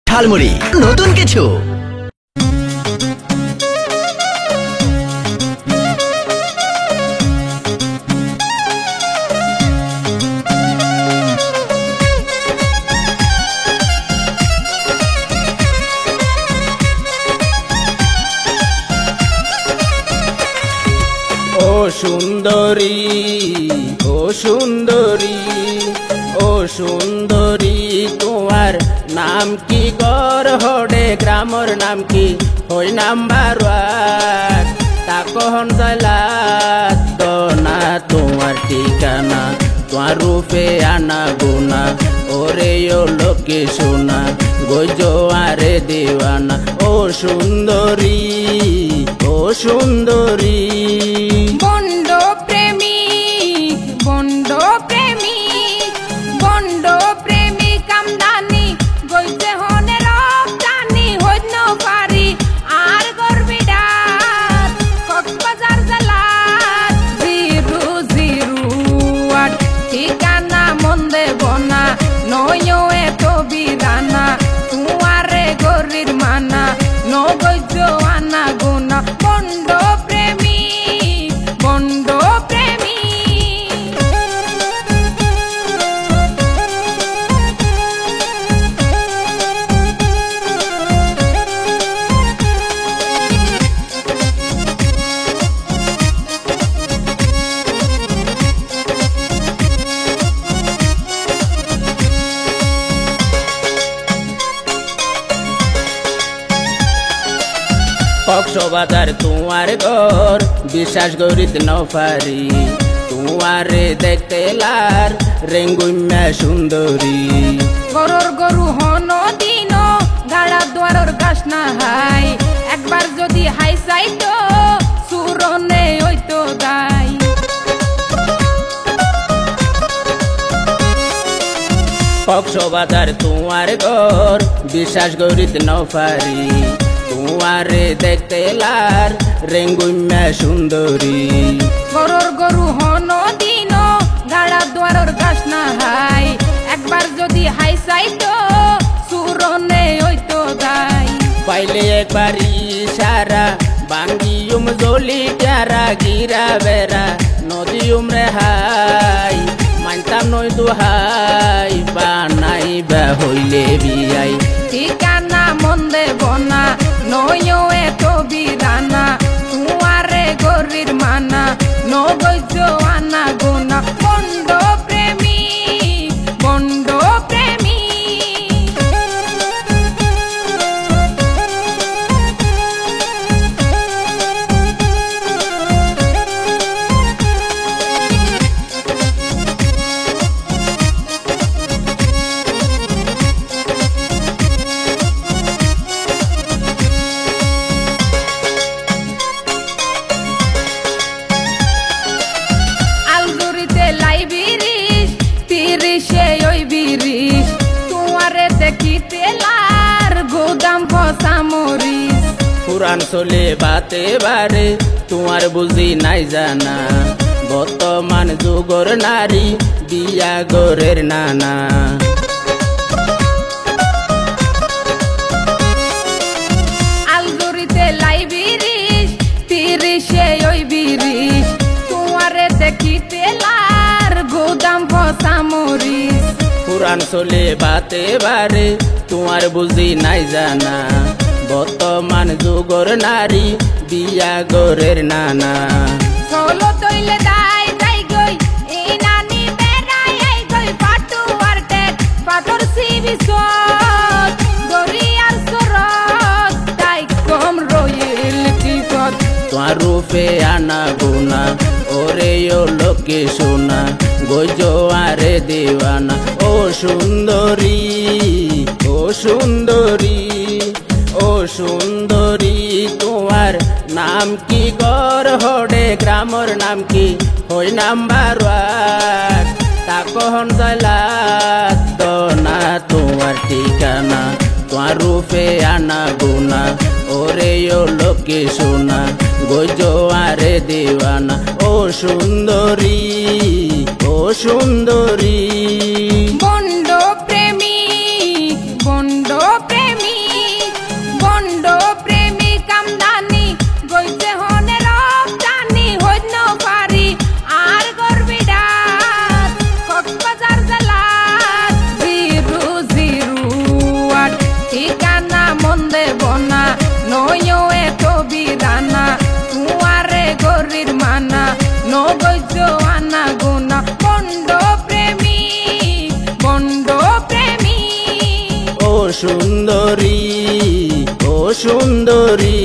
ঝালমুড়ি নতুন কিছু। ও সুন্দরী, ও সুন্দরী, ও সুন্দরী, তোমার নাম কি গড়হডে গ্রামর নাম কি হই নাম্বার ওয়ান তাকহন জলাত না তোমার ঠিকানা তোমার রূপে আনা গুনা ওরে ও লোকে শোনা গজো আরে দেওয়ানা। ও সুন্দরী, ও সুন্দরী, বন্ড প্রেমিক, বন্ড প্রেমিক, বন্ড প্রেমিক আমদানি গইতে হনে রপ্তানি হইন পারি আর গর্বি ডাক কক্সবাজার জেলার 001 ঠিকানা মন দেব না নয়ও এত বিরানা তুয়ারে গরির মানা নগৈজ আনা গুনা। বন্ড প্রেমিক, বন্ড প্রেমিক, কক্সবাজার তোমার ঘর বিশ্বাস করিত নপারি তোমারে দেখতে লার রেঙ্গুম্যা সুন্দরী গরুর গরু হন দিন গাড়া দুয়ারর গাছ না হাই একবার যদি হাই চাইত সুরনে হইতো দাই। কক্সবাজার তোমার ঘর বিশ্বাস করিত নপারি তোমারে দেখতে লার রেঙ্গুম্যা সুন্দরী গরুর গরু হন দিন গাড়া দুয়ারর গাছ না হাই একবার যদি হাই চাইত সুরনে হইতো দাই। পাইলে একবার ইশারা বাঙ্গিউম জলি ট্যারা গিরা বেড়া নদীউম রেহাই মানতাম নই দুহাই বানাই বা হইলে বিয়াই ঠিকানা মন দেব না নয়ও এত বিরানা তুয়ারে গরির মানা নগৈজ আনা গুনা। বন্ড প্রেমিক, বন্ড প্রেমিক, আলদুরিতে লাই বিরিশ 30-এ ওই বিরিশ তুয়ারে দেখিতে লার গোদাম ফসা মরিস পুরান চলে বাতে বারে তোমার বুঝি নাই জানা বর্তমান যুগর নারী বিয়া গরের নানা। আলদুরিতে লাই বিরিশ 30-এ ওই বিরিশ তুয়ারে দেখিতে লার গোদাম ফসা মরিস পুরান চলে বাতে বারে তোমার বুঝি নাই জানা বর্তমান যুগর নারী বিয়া গরের নানা। চলো তৈলে দাই যাই গই এই নানি বেড়াই এই গই পাটু আর টেক পাটর সিবি সত দরিয়ার সরত তাই কম রইল টিপত তোমার রূপে আনা গুনা ওরে ও লোকে শোনা গজো আরে দেওয়ানা। ও সুন্দরী, ও সুন্দরী, ও সুন্দরী, তোমার নাম কি গড়হডে গ্রামর নাম কি হই নাম্বার ওয়ান তাকহন জলাত না তোমার ঠিকানা তোমার রূপে আনা গুনা ওরে ও লোকে শোনা গজো আরে দেওয়ানা। ও সুন্দরী, ও সুন্দরী, বন্ড প্রেমিক, বন্ড প্রেমিক। সুন্দরী ও সুন্দরী।